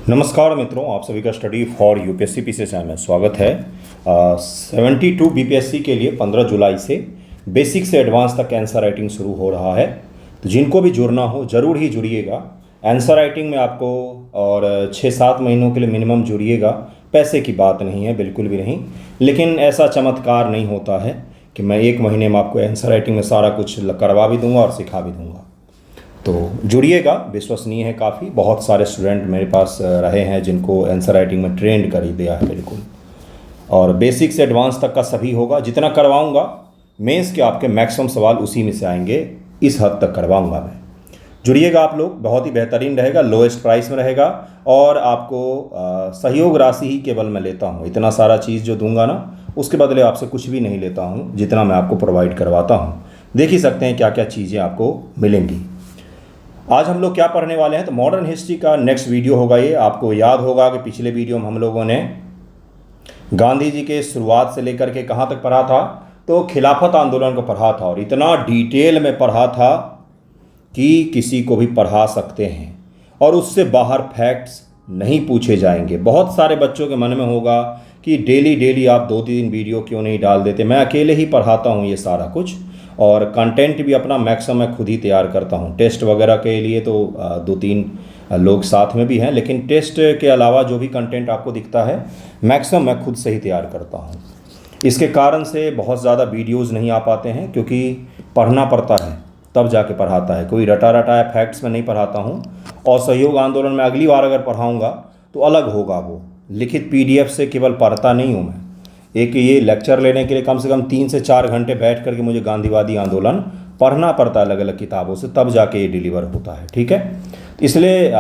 नमस्कार मित्रों, आप सभी का स्टडी फॉर यूपीएससी पीसीएस में स्वागत है। 72 बीपीएससी के लिए 15 जुलाई से बेसिक से एडवांस तक आंसर राइटिंग शुरू हो रहा है। तो जिनको भी जुड़ना हो ज़रूर ही जुड़िएगा। आंसर राइटिंग में आपको और 6-7 महीनों के लिए मिनिमम जुड़िएगा। पैसे की बात नहीं है, बिल्कुल भी नहीं, लेकिन ऐसा चमत्कार नहीं होता है कि मैं 1 महीने में आपको आंसर राइटिंग में सारा कुछ करवा भी दूंगा और सिखा भी दूंगा। तो जुड़िएगा, विश्वसनीय है काफ़ी। बहुत सारे स्टूडेंट मेरे पास रहे हैं जिनको आंसर राइटिंग में ट्रेंड कर ही दिया है बिल्कुल। और बेसिक से एडवांस तक का सभी होगा। जितना करवाऊंगा मेंस के आपके मैक्सिमम सवाल उसी में से आएंगे, इस हद तक करवाऊंगा मैं। जुड़िएगा आप लोग, बहुत ही बेहतरीन रहेगा, लोएस्ट प्राइस में रहेगा और आपको सहयोग राशि ही केवल मैं लेता हूँ। इतना सारा चीज़ जो दूंगा ना, उसके बदले आपसे कुछ भी नहीं लेता हूँ, जितना मैं आपको प्रोवाइड करवाता हूँ। देख ही सकते हैं क्या क्या चीज़ें आपको मिलेंगी। आज हम लोग क्या पढ़ने वाले हैं, तो मॉडर्न हिस्ट्री का नेक्स्ट वीडियो होगा ये। आपको याद होगा कि पिछले वीडियो में हम लोगों ने गांधी जी के शुरुआत से लेकर के कहाँ तक पढ़ा था, तो खिलाफत आंदोलन को पढ़ा था और इतना डिटेल में पढ़ा था कि किसी को भी पढ़ा सकते हैं और उससे बाहर फैक्ट्स नहीं पूछे जाएंगे। बहुत सारे बच्चों के मन में होगा कि डेली डेली आप 2-3 वीडियो क्यों नहीं डाल देते। मैं अकेले ही पढ़ाता हूँ ये सारा कुछ, और कंटेंट भी अपना मैक्सिमम मैं खुद ही तैयार करता हूँ। टेस्ट वगैरह के लिए तो 2-3 लोग साथ में भी हैं, लेकिन टेस्ट के अलावा जो भी कंटेंट आपको दिखता है मैक्सिमम मैं खुद से ही तैयार करता हूँ। इसके कारण से बहुत ज़्यादा वीडियोज़ नहीं आ पाते हैं, क्योंकि पढ़ना पड़ता है तब जाके पढ़ाता है। कोई रटा रटाया फैक्ट्स में नहीं पढ़ाता हूँ। और सहयोग आंदोलन में अगली बार अगर पढ़ाऊँगा तो अलग होगा, वो लिखित PDF से केवल पढ़ता नहीं हूँ मैं। एक ये लेक्चर लेने के लिए कम से कम 3 से 4 घंटे बैठ करके मुझे गांधीवादी आंदोलन पढ़ना पड़ता है अलग अलग किताबों से, तब जाके ये डिलीवर होता है। ठीक है, इसलिए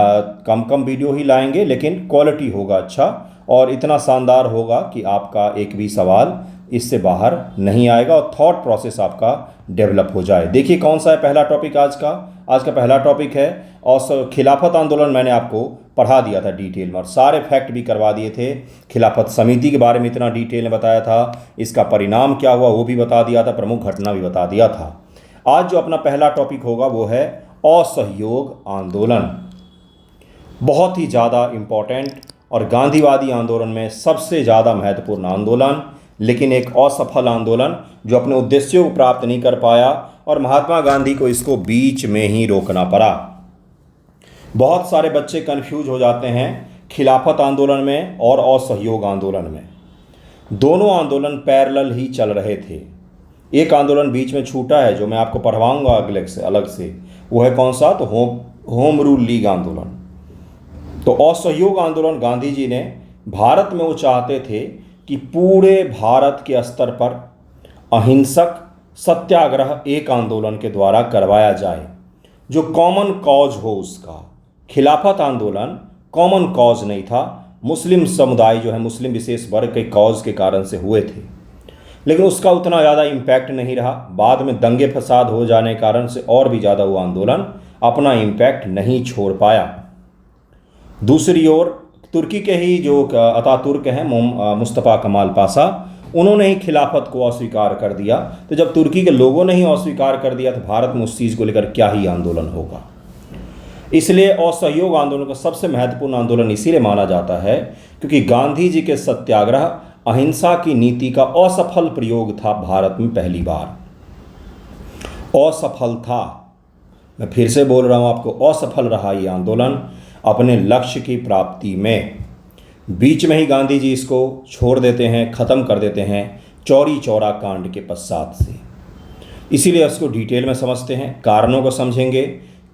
कम कम वीडियो ही लाएंगे, लेकिन क्वालिटी होगा अच्छा और इतना शानदार होगा कि आपका एक भी सवाल इससे बाहर नहीं आएगा और थॉट प्रोसेस आपका डेवलप हो जाए। देखिए कौन सा है पहला टॉपिक आज का। आज का पहला टॉपिक है और खिलाफत आंदोलन। मैंने आपको पढ़ा दिया था डिटेल में और सारे फैक्ट भी करवा दिए थे। खिलाफत समिति के बारे में इतना डिटेल में बताया था, इसका परिणाम क्या हुआ वो भी बता दिया था, प्रमुख घटना भी बता दिया था। आज जो अपना पहला टॉपिक होगा वो है असहयोग आंदोलन। बहुत ही ज़्यादा इम्पॉर्टेंट और गांधीवादी आंदोलन में सबसे ज़्यादा महत्वपूर्ण आंदोलन, लेकिन एक असफल आंदोलन जो अपने उद्देश्यों को प्राप्त नहीं कर पाया और महात्मा गांधी को इसको बीच में ही रोकना पड़ा। बहुत सारे बच्चे कंफ्यूज हो जाते हैं खिलाफत आंदोलन में और असहयोग आंदोलन में। दोनों आंदोलन पैरेलल ही चल रहे थे। एक आंदोलन बीच में छूटा है जो मैं आपको पढ़वाऊंगा अलग से। वो है कौन सा, तो होम रूल लीग आंदोलन। तो असहयोग आंदोलन गांधी जी ने भारत में वो चाहते थे कि पूरे भारत के स्तर पर अहिंसक सत्याग्रह एक आंदोलन के द्वारा करवाया जाए जो कॉमन कॉज हो उसका। खिलाफत आंदोलन कॉमन कॉज नहीं था, मुस्लिम समुदाय जो है मुस्लिम विशेष वर्ग के कॉज के कारण से हुए थे, लेकिन उसका उतना ज़्यादा इम्पैक्ट नहीं रहा। बाद में दंगे फसाद हो जाने के कारण से और भी ज़्यादा वो आंदोलन अपना इम्पैक्ट नहीं छोड़ पाया। दूसरी ओर तुर्की के ही जो अतातुर्क हैं मुस्तफ़ा कमाल पाशा, उन्होंने ही खिलाफत को अस्वीकार कर दिया। तो जब तुर्की के लोगों ने ही अस्वीकार कर दिया तो भारत में उस चीज़ को लेकर क्या ही आंदोलन होगा। इसलिए असहयोग आंदोलन का सबसे महत्वपूर्ण आंदोलन इसीलिए माना जाता है क्योंकि गांधी जी के सत्याग्रह अहिंसा की नीति का असफल प्रयोग था। भारत में पहली बार असफल था। मैं फिर से बोल रहा हूँ आपको, असफल रहा ये आंदोलन अपने लक्ष्य की प्राप्ति में। बीच में ही गांधी जी इसको छोड़ देते हैं, ख़त्म कर देते हैं चौरी चौरा कांड के पश्चात से। इसीलिए इसको डिटेल में समझते हैं, कारणों को समझेंगे,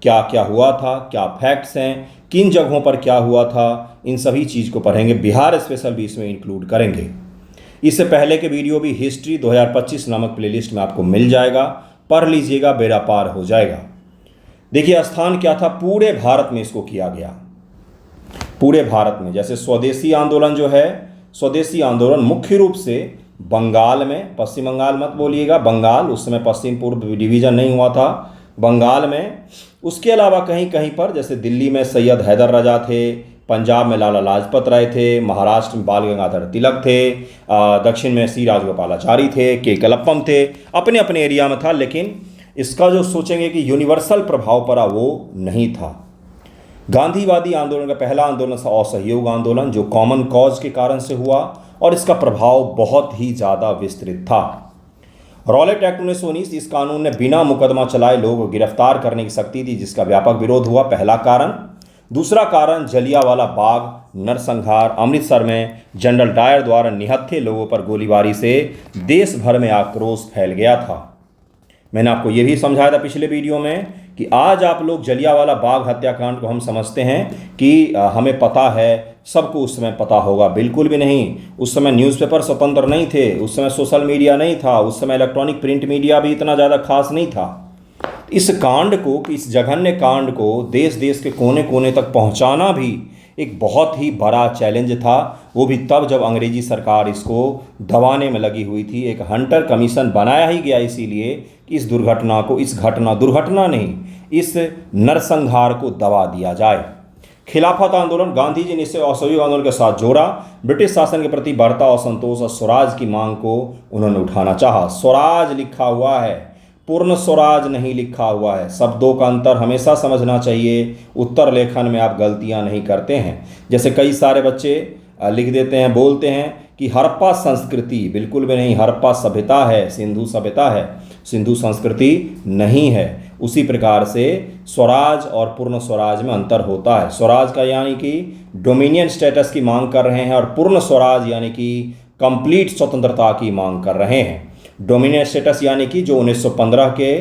क्या क्या हुआ था, क्या फैक्ट्स हैं, किन जगहों पर क्या हुआ था, इन सभी चीज़ को पढ़ेंगे। बिहार स्पेशल भी इसमें इंक्लूड करेंगे। इससे पहले के वीडियो भी हिस्ट्री 2025 नामक प्लेलिस्ट में आपको मिल जाएगा, पढ़ लीजिएगा, बेड़ा पार हो जाएगा। देखिए स्थान क्या था, पूरे भारत में इसको किया गया। पूरे भारत में, जैसे स्वदेशी आंदोलन जो है, स्वदेशी आंदोलन मुख्य रूप से बंगाल में, पश्चिम बंगाल मत बोलिएगा, बंगाल, उस समय पश्चिम पूर्व डिवीज़न नहीं हुआ था, बंगाल में। उसके अलावा कहीं कहीं पर, जैसे दिल्ली में सैयद हैदर रजा थे, पंजाब में लाला लाजपत राय थे, महाराष्ट्र में बाल गंगाधर तिलक थे, दक्षिण में सी राजगोपालाचारी थे, के कलप्पम थे, अपने अपने एरिया में था। लेकिन इसका जो सोचेंगे कि यूनिवर्सल प्रभाव पड़ा वो नहीं था। गांधीवादी आंदोलन का पहला आंदोलन था असहयोग आंदोलन, जो कॉमन कॉज के कारण से हुआ और इसका प्रभाव बहुत ही ज़्यादा विस्तृत था। रॉलेट एक्ट 1919, इस कानून ने बिना मुकदमा चलाए लोगों को गिरफ्तार करने की शक्ति दी, जिसका व्यापक विरोध हुआ, पहला कारण। दूसरा कारण जलियांवाला बाग नरसंहार, अमृतसर में जनरल डायर द्वारा निहत्थे लोगों पर गोलीबारी से देश भर में आक्रोश फैल गया था। मैंने आपको यह भी समझाया था पिछले वीडियो में कि आज आप लोग जलियांवाला बाग हत्याकांड को हम समझते हैं कि हमें पता है, सबको उस समय पता होगा, बिल्कुल भी नहीं। उस समय न्यूज़पेपर स्वतंत्र नहीं थे, उस समय सोशल मीडिया नहीं था, उस समय इलेक्ट्रॉनिक प्रिंट मीडिया भी इतना ज़्यादा खास नहीं था। इस कांड को, इस जघन्य कांड को देश देश के कोने कोने तक पहुंचाना भी एक बहुत ही बड़ा चैलेंज था, वो भी तब जब अंग्रेजी सरकार इसको दबाने में लगी हुई थी। एक हंटर कमीशन बनाया ही गया इसीलिए कि इस दुर्घटना को, दुर्घटना नहीं, इस नरसंहार को दबा दिया जाए। खिलाफत आंदोलन, गांधी जी ने इसे असहयोग आंदोलन के साथ जोड़ा। ब्रिटिश शासन के प्रति बढ़ता असंतोष और स्वराज की मांग को उन्होंने उठाना चाहा। स्वराज लिखा हुआ है, पूर्ण स्वराज नहीं लिखा हुआ है। शब्दों का अंतर हमेशा समझना चाहिए। उत्तर लेखन में आप गलतियां नहीं करते हैं। जैसे कई सारे बच्चे लिख देते हैं, बोलते हैं कि हड़प्पा संस्कृति, बिल्कुल भी नहीं, हड़प्पा सभ्यता है, सिंधु सभ्यता है, सिंधु संस्कृति नहीं है। उसी प्रकार से स्वराज और पूर्ण स्वराज में अंतर होता है। स्वराज का यानी कि डोमिनियन स्टेटस की मांग कर रहे हैं और पूर्ण स्वराज यानी कि कंप्लीट स्वतंत्रता की मांग कर रहे हैं। डोमिनियन स्टेटस यानी कि जो 1915 के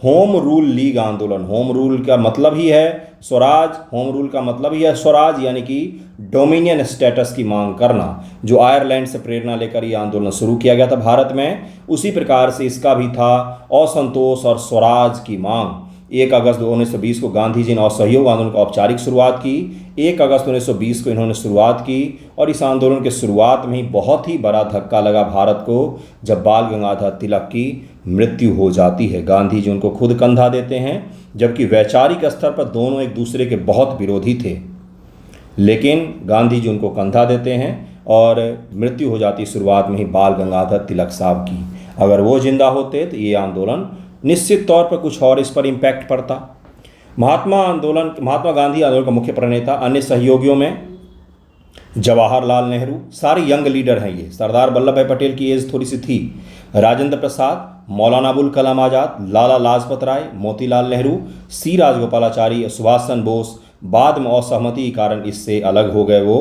होम रूल लीग आंदोलन, होम रूल का मतलब ही है स्वराज, होम रूल का मतलब ही है स्वराज, यानी कि डोमिनियन स्टेटस की मांग करना, जो आयरलैंड से प्रेरणा लेकर ये आंदोलन शुरू किया गया था भारत में। उसी प्रकार से इसका भी था असंतोष और स्वराज की मांग। 1 अगस्त 1920 को गांधी जी ने असहयोग आंदोलन की औपचारिक शुरुआत की। 1 अगस्त 1920 को इन्होंने शुरुआत की और इस आंदोलन के शुरुआत में ही बहुत ही बड़ा धक्का लगा भारत को, जब बाल गंगाधर तिलक की मृत्यु हो जाती है। गांधी जी उनको खुद कंधा देते हैं, जबकि वैचारिक स्तर पर दोनों एक दूसरे के बहुत विरोधी थे, लेकिन गांधी जी उनको कंधा देते हैं और मृत्यु हो जाती शुरुआत में ही बाल गंगाधर तिलक साहब की। अगर वो जिंदा होते तो ये आंदोलन निश्चित तौर पर कुछ और इस पर इम्पैक्ट पड़ता। महात्मा गांधी आंदोलन का मुख्य प्रणेता, अन्य सहयोगियों में जवाहरलाल नेहरू, सारे यंग लीडर हैं ये। सरदार वल्लभ भाई पटेल की एज थोड़ी सी थी। राजेंद्र प्रसाद, मौलाना अबुल कलाम आज़ाद, लाला लाजपत राय, मोतीलाल नेहरू, सी राजगोपालाचारी, सुभाष चंद्र बोस बाद में असहमति के कारण इससे अलग हो गए। वो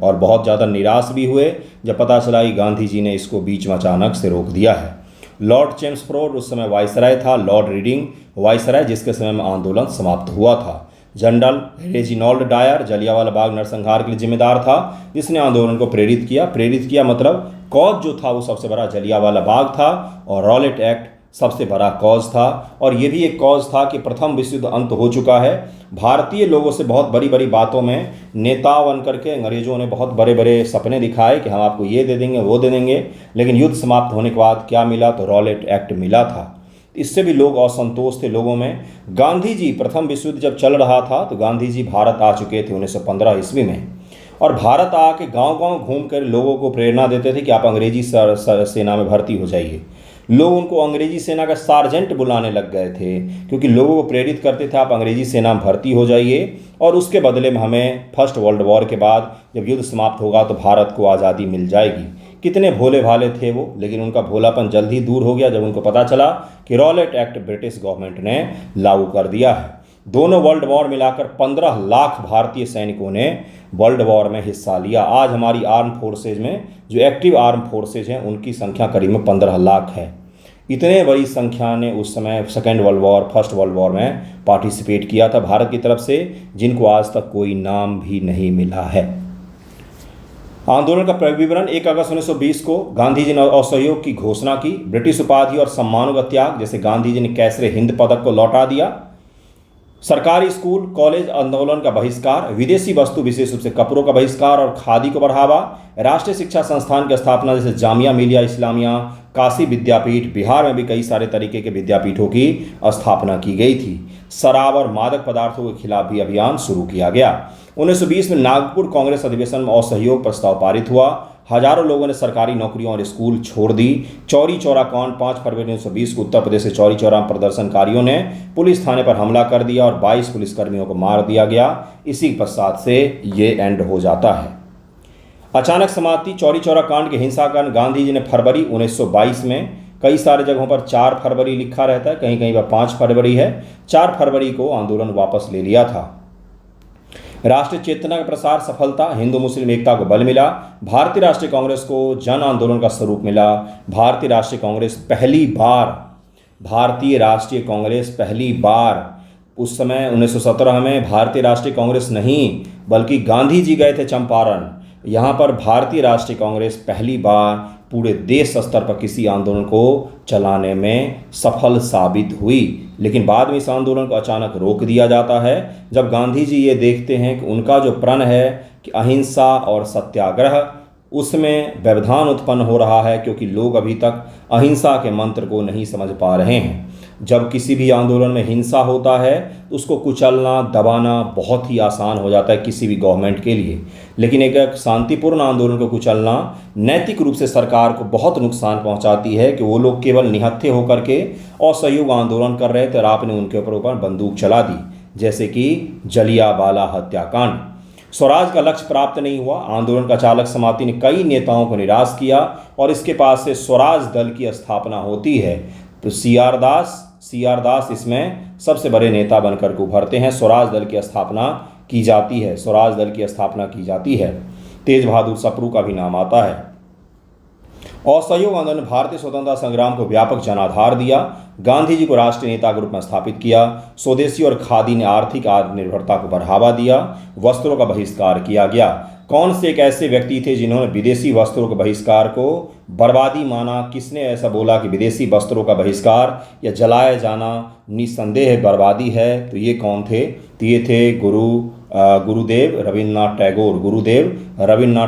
और बहुत ज़्यादा निराश भी हुए जब पता चला कि गांधी जी ने इसको बीच में अचानक से रोक दिया है। लॉर्ड चेम्सफोर्ड उस समय वायसराय था, लॉर्ड रीडिंग वायसराय, जिसके समय में आंदोलन समाप्त हुआ था। General Reginald Dyer Jallianwala Bagh नरसंहार के लिए जिम्मेदार था, जिसने आंदोलन को प्रेरित किया मतलब कॉज जो था वो सबसे बड़ा जलियांवाला बाग था और रॉलेट एक्ट सबसे बड़ा कॉज था। और ये भी एक कॉज था कि प्रथम विश्व युद्ध अंत हो चुका है। भारतीय लोगों से बहुत बड़ी बड़ी बातों में नेता बन करके अंग्रेजों ने बहुत बड़े बड़े सपने दिखाए कि हम आपको ये दे देंगे, वो दे देंगे, लेकिन युद्ध समाप्त होने के बाद क्या मिला, तो रॉलेट एक्ट मिला था। इससे भी लोग असंतोष थे लोगों में। गांधी जी प्रथम विश्व युद्ध जब चल रहा था तो गांधी जी भारत आ चुके थे 1915 ईस्वी में, और भारत आके गांव-गांव घूम कर लोगों को प्रेरणा देते थे कि आप अंग्रेजी सेना में भर्ती हो जाइए। लोग उनको अंग्रेजी सेना का सार्जेंट बुलाने लग गए थे, क्योंकि लोगों को प्रेरित करते थे आप अंग्रेजी सेना में भर्ती हो जाइए और उसके बदले में हमें फर्स्ट वर्ल्ड वॉर के बाद जब युद्ध समाप्त होगा तो भारत को आज़ादी मिल जाएगी। कितने भोले भाले थे वो, लेकिन उनका भोलापन जल्द ही दूर हो गया जब उनको पता चला कि रॉलेट एक्ट ब्रिटिश गवर्नमेंट ने लागू कर दिया है। दोनों वर्ल्ड वॉर मिलाकर 15 लाख भारतीय सैनिकों ने वर्ल्ड वॉर में हिस्सा लिया। आज हमारी आर्म फोर्सेज में जो एक्टिव आर्म फोर्सेज हैं उनकी संख्या करीब में 15 लाख है। इतने बड़ी संख्या ने उस समय second world war, first world war में पार्टिसिपेट किया था भारत की तरफ से, जिनको आज तक कोई नाम भी नहीं मिला है। आंदोलन का विवरण: 1 अगस्त 1920 को गांधी जी ने असहयोग की घोषणा की। ब्रिटिश उपाधि और सम्मानों का त्याग, जैसे गांधी जी ने कैसरे हिंद पदक को लौटा दिया। सरकारी स्कूल कॉलेज आंदोलन का बहिष्कार, विदेशी वस्तु विशेष रूप से कपड़ों का बहिष्कार और खादी को बढ़ावा, राष्ट्रीय शिक्षा संस्थान की स्थापना जैसे जामिया मिलिया इस्लामिया, काशी विद्यापीठ, बिहार में भी कई सारे तरीके के विद्यापीठों की स्थापना की गई थी। शराब और मादक पदार्थों के खिलाफ भी अभियान शुरू किया गया। 1920 में नागपुर कांग्रेस अधिवेशन में असहयोग प्रस्ताव पारित हुआ। हजारों लोगों ने सरकारी नौकरियों और स्कूल छोड़ दी। चौरी चौरा कांड 5 फरवरी 1920 को उत्तर प्रदेश के चौरी चौरा प्रदर्शनकारियों ने पुलिस थाने पर हमला कर दिया और 22 पुलिसकर्मियों को मार दिया गया। इसी पश्चात से ये एंड हो जाता है। अचानक समाप्ति। चौरी चौरा कांड के हिंसाकांड गांधी जी ने फरवरी 1922 में, कई सारे जगहों पर 4 फरवरी लिखा रहता है, कहीं कहीं पर 5 फरवरी है, 4 फरवरी को आंदोलन वापस ले लिया था। राष्ट्रीय चेतना का प्रसार सफलता। हिंदू मुस्लिम एकता को बल मिला। भारतीय राष्ट्रीय कांग्रेस को जन आंदोलन का स्वरूप मिला। भारतीय राष्ट्रीय कांग्रेस पहली बार उस समय 1917 में भारतीय राष्ट्रीय कांग्रेस नहीं बल्कि गांधी जी गए थे चंपारण। यहाँ पर भारतीय राष्ट्रीय कांग्रेस पहली बार पूरे देश स्तर पर किसी आंदोलन को चलाने में सफल साबित हुई। लेकिन बाद में इस आंदोलन को अचानक रोक दिया जाता है जब गांधी जी ये देखते हैं कि उनका जो प्रण है कि अहिंसा और सत्याग्रह, उसमें व्यवधान उत्पन्न हो रहा है, क्योंकि लोग अभी तक अहिंसा के मंत्र को नहीं समझ पा रहे हैं। जब किसी भी आंदोलन में हिंसा होता है तो उसको कुचलना, दबाना बहुत ही आसान हो जाता है किसी भी गवर्नमेंट के लिए। लेकिन एक शांतिपूर्ण आंदोलन को कुचलना नैतिक रूप से सरकार को बहुत नुकसान पहुंचाती है कि वो लोग केवल निहत्थे होकर के असहयोग आंदोलन कर रहे थे और आपने उनके ऊपर बंदूक चला दी, जैसे कि जलियांवाला हत्याकांड। स्वराज का लक्ष्य प्राप्त नहीं हुआ। आंदोलन का चालक समाप्ति ने कई नेताओं को निराश किया और इसके पास से स्वराज दल की स्थापना होती है। तो सी आर दास इसमें सबसे बड़े नेता बनकर के उभरते हैं। स्वराज दल की स्थापना की जाती है। तेज बहादुर सप्रू का भी नाम आता है। असहयोग आंदोलन ने भारतीय स्वतंत्रता संग्राम को व्यापक जनाधार दिया। गांधी जी को राष्ट्रीय नेता के रूप में स्थापित किया। स्वदेशी और खादी ने आर्थिक आत्मनिर्भरता को बढ़ावा दिया। वस्त्रों का बहिष्कार किया गया। कौन से एक ऐसे व्यक्ति थे जिन्होंने विदेशी वस्त्रों के बहिष्कार को बर्बादी माना? किसने ऐसा बोला कि विदेशी वस्त्रों का बहिष्कार या जलाया जाना निस्संदेह बर्बादी है? तो ये कौन थे? तो ये थे गुरुदेव रविन्द्रनाथ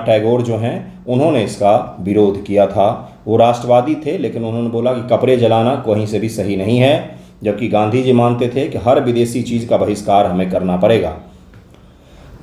टैगोर जो हैं, उन्होंने इसका विरोध किया था। वो राष्ट्रवादी थे, लेकिन उन्होंने बोला कि कपड़े जलाना कहीं से भी सही नहीं है, जबकि गांधी जी मानते थे कि हर विदेशी चीज़ का बहिष्कार हमें करना पड़ेगा।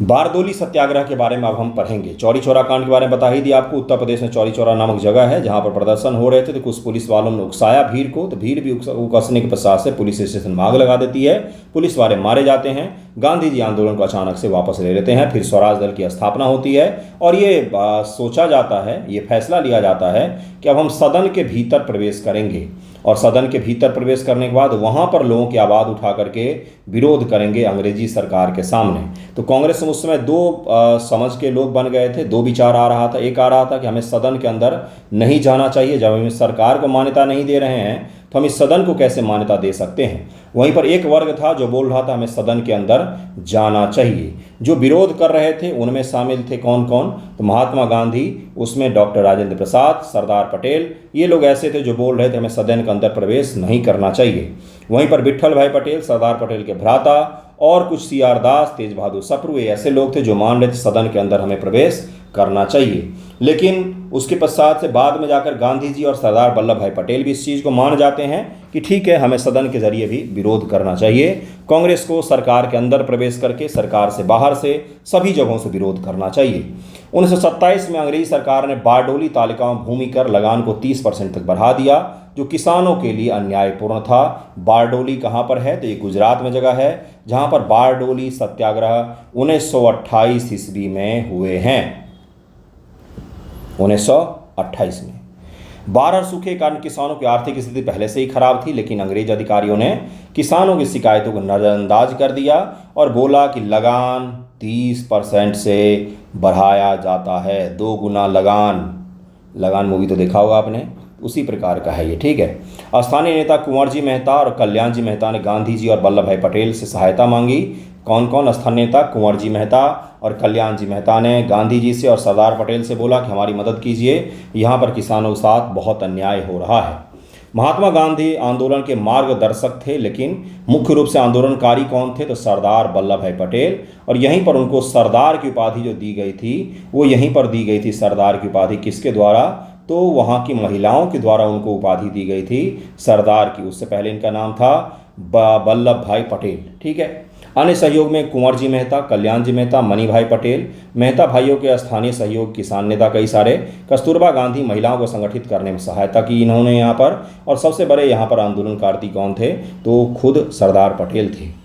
बारडोली सत्याग्रह के बारे में अब हम पढ़ेंगे। चौरी चौरा कांड के बारे में बता ही दिया आपको। उत्तर प्रदेश में चौरी चौरा नामक जगह है जहां पर प्रदर्शन हो रहे थे, तो कुछ पुलिस वालों ने उकसाया भीड़ को, तो भीड़ भी उकसने के पश्चात से पुलिस स्टेशन में आग लगा देती है। पुलिस वाले मारे जाते हैं। गांधी जी आंदोलन को अचानक से वापस ले लेते हैं। फिर स्वराज दल की स्थापना होती है और ये सोचा जाता है, ये फैसला लिया जाता है कि अब हम सदन के भीतर प्रवेश करेंगे और सदन के भीतर प्रवेश करने के बाद वहाँ पर लोगों की आवाज़ उठा करके विरोध करेंगे अंग्रेजी सरकार के सामने। तो कांग्रेस में उस समय दो समझ के लोग बन गए थे, दो विचार आ रहा था। एक आ रहा था कि हमें सदन के अंदर नहीं जाना चाहिए, जब हम सरकार को मान्यता नहीं दे रहे हैं तो हम इस सदन को कैसे मान्यता दे सकते हैं। वहीं पर एक वर्ग था जो बोल रहा था हमें सदन के अंदर जाना चाहिए। जो विरोध कर रहे थे उनमें शामिल थे कौन कौन? तो महात्मा गांधी, उसमें डॉक्टर राजेंद्र प्रसाद, सरदार पटेल, ये लोग ऐसे थे जो बोल रहे थे हमें सदन के अंदर प्रवेश नहीं करना चाहिए। वहीं पर विट्ठल भाई पटेल, सरदार पटेल के भ्राता, और कुछ सी आर दास, तेज बहादुर सप्रू, ये ऐसे लोग थे जो मान रहे थे सदन के अंदर हमें प्रवेश करना चाहिए। लेकिन उसके पश्चात से बाद में जाकर गांधी जी और सरदार वल्लभ भाई पटेल भी इस चीज़ को मान जाते हैं कि ठीक है, हमें सदन के जरिए भी विरोध करना चाहिए। कांग्रेस को सरकार के अंदर प्रवेश करके, सरकार से बाहर से, सभी जगहों से विरोध करना चाहिए। 1927 में अंग्रेजी सरकार ने बारडोली तालिकाओं भूमि कर लगान को 30% तक बढ़ा दिया, जो किसानों के लिए अन्यायपूर्ण था। बारडोली कहाँ पर है? तो ये गुजरात में जगह है जहाँ पर बारडोली सत्याग्रह 1928 ईस्वी में हुए हैं। 1928 में 12 सूखे के कारण किसानों की आर्थिक स्थिति पहले से ही खराब थी, लेकिन अंग्रेज अधिकारियों ने किसानों की शिकायतों को नज़रअंदाज कर दिया और बोला कि लगान 30% से बढ़ाया जाता है। 2 गुना लगान मूवी तो देखा होगा आपने, उसी प्रकार का है ये, ठीक है। स्थानीय नेता कुंवर जी मेहता और कल्याण जी मेहता ने गांधी जी और वल्लभ भाई पटेल से सहायता मांगी। कौन कौन? स्थानीय नेता कुंवर जी मेहता और कल्याण जी मेहता ने गांधी जी से और सरदार पटेल से बोला कि हमारी मदद कीजिए, यहाँ पर किसानों के साथ बहुत अन्याय हो रहा है। महात्मा गांधी आंदोलन के मार्गदर्शक थे, लेकिन मुख्य रूप से आंदोलनकारी कौन थे? तो सरदार वल्लभ भाई पटेल, और यहीं पर उनको सरदार की उपाधि जो दी गई थी वो यहीं पर दी गई थी। सरदार की उपाधि किसके द्वारा? तो वहाँ की महिलाओं के द्वारा उनको उपाधि दी गई थी सरदार की। उससे पहले इनका नाम था वल्लभ भाई पटेल, ठीक है। अन्य सहयोग में कुंवर जी मेहता, कल्याण जी मेहता, मनी भाई पटेल, मेहता भाइयों के स्थानीय सहयोग, किसान नेता कई सारे, कस्तूरबा गांधी महिलाओं को संगठित करने में सहायता की इन्होंने यहाँ पर। और सबसे बड़े यहाँ पर आंदोलनकारी कौन थे, तो खुद सरदार पटेल थे।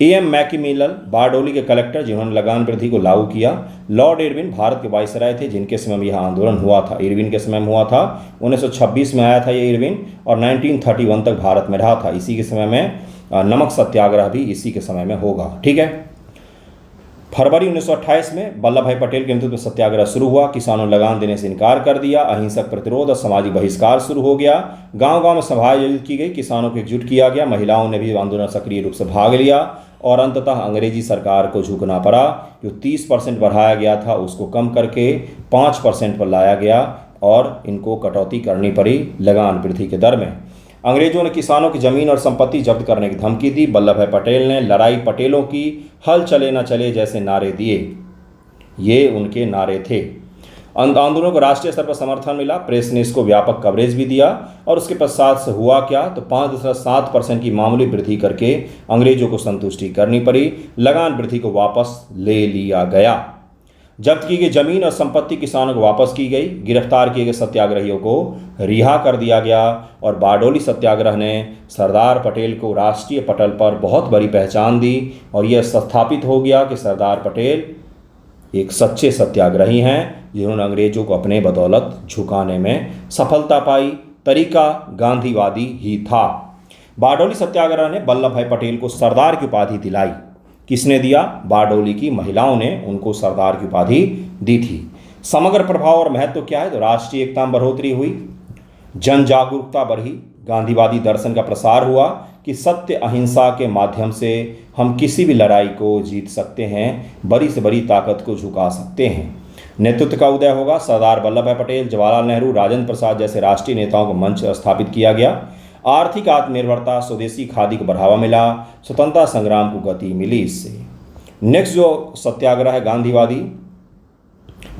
एम मैकीमिलन बारडोली के कलेक्टर जिन्होंने लगान वृद्धि को लागू किया। लॉर्ड इरविन भारत के वायसराय थे जिनके समय में यह आंदोलन हुआ था, इरविन के समय में हुआ था। 1926 में आया था ये इरविन और 1931 तक भारत में रहा था। इसी के समय में नमक सत्याग्रह भी इसी के समय में होगा। ठीक है। फरवरी 1928 में वल्लभ भाई पटेल के नेतृत्व में सत्याग्रह शुरू हुआ। किसानों ने लगान देने से इनकार कर दिया। अहिंसक प्रतिरोध और सामाजिक बहिष्कार शुरू हो गया। गांव गांव में सभाएं आयोजित की गई, किसानों को एकजुट किया गया, महिलाओं ने भी आंदोलन सक्रिय रूप से भाग लिया और अंततः अंग्रेजी सरकार को झुकना पड़ा। जो 30% बढ़ाया गया था उसको कम करके 5% पर लाया गया और इनको कटौती करनी पड़ी लगान वृद्धि के दर में। अंग्रेजों ने किसानों की जमीन और संपत्ति जब्त करने की धमकी दी। वल्लभ भाई पटेल ने लड़ाई पटेलों की, हल चले न चले जैसे नारे दिए। ये उनके नारे थे। आंदोलन को राष्ट्रीय स्तर पर समर्थन मिला। प्रेस ने इसको व्यापक कवरेज भी दिया। और उसके पश्चात से हुआ क्या, तो 5.7% की मामूली वृद्धि करके अंग्रेजों को संतुष्टि करनी पड़ी। लगान वृद्धि को वापस ले लिया गया। जब्त की गई जमीन और संपत्ति किसानों को वापस की गई। गिरफ्तार किए गए सत्याग्रहियों को रिहा कर दिया गया और बारडोली सत्याग्रह ने सरदार पटेल को राष्ट्रीय पटल पर बहुत बड़ी पहचान दी और यह स्थापित हो गया कि सरदार पटेल एक सच्चे सत्याग्रही हैं जिन्होंने अंग्रेजों को अपने बदौलत झुकाने में सफलता पाई। तरीका गांधीवादी ही था। बारडोली सत्याग्रह ने वल्लभ भाई पटेल को सरदार की उपाधि दिलाई। किसने दिया, बारडोली की महिलाओं ने उनको सरदार की उपाधि दी थी। समग्र प्रभाव और महत्व क्या है, तो राष्ट्रीय एकता में बढ़ोतरी हुई, जन जागरूकता बढ़ी, गांधीवादी दर्शन का प्रसार हुआ कि सत्य अहिंसा के माध्यम से हम किसी भी लड़ाई को जीत सकते हैं, बड़ी से बड़ी ताकत को झुका सकते हैं। नेतृत्व का उदय होगा। सरदार वल्लभ भाई पटेल, जवाहरलाल नेहरू, राजेंद्र प्रसाद जैसे राष्ट्रीय नेताओं को मंच स्थापित किया गया। आर्थिक आत्मनिर्भरता, स्वदेशी खादी को बढ़ावा मिला, स्वतंत्रता संग्राम को गति मिली इससे। नेक्स्ट जो सत्याग्रह है गांधीवादी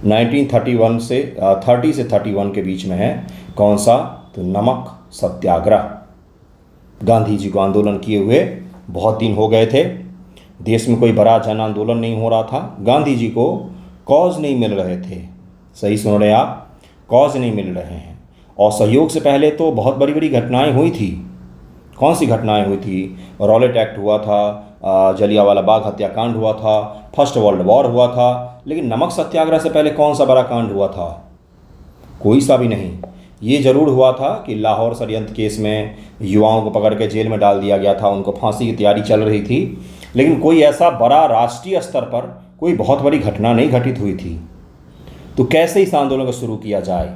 1931 से 30 से 31 के बीच में है। कौन सा, तो नमक सत्याग्रह। गांधी जी को आंदोलन किए हुए बहुत दिन हो गए थे। देश में कोई बड़ा जन आंदोलन नहीं हो रहा था। गांधी जी को कॉज नहीं मिल रहे थे। सही सुन रहे हैं आप, कॉज नहीं मिल रहे हैं। और सहयोग से पहले तो बहुत बड़ी बड़ी घटनाएं हुई थी। कौन सी घटनाएं हुई थी, रॉलेट एक्ट हुआ था, जलियांवाला बाग हत्याकांड हुआ था, फर्स्ट वर्ल्ड वॉर हुआ था। लेकिन नमक सत्याग्रह से पहले कौन सा बड़ा कांड हुआ था, कोई सा भी नहीं। ये जरूर हुआ था कि लाहौर षड्यंत्र केस में युवाओं को पकड़ के जेल में डाल दिया गया था, उनको फांसी की तैयारी चल रही थी। लेकिन कोई ऐसा बड़ा राष्ट्रीय स्तर पर कोई बहुत बड़ी घटना नहीं घटित हुई थी। तो कैसे इस आंदोलन को शुरू किया जाए,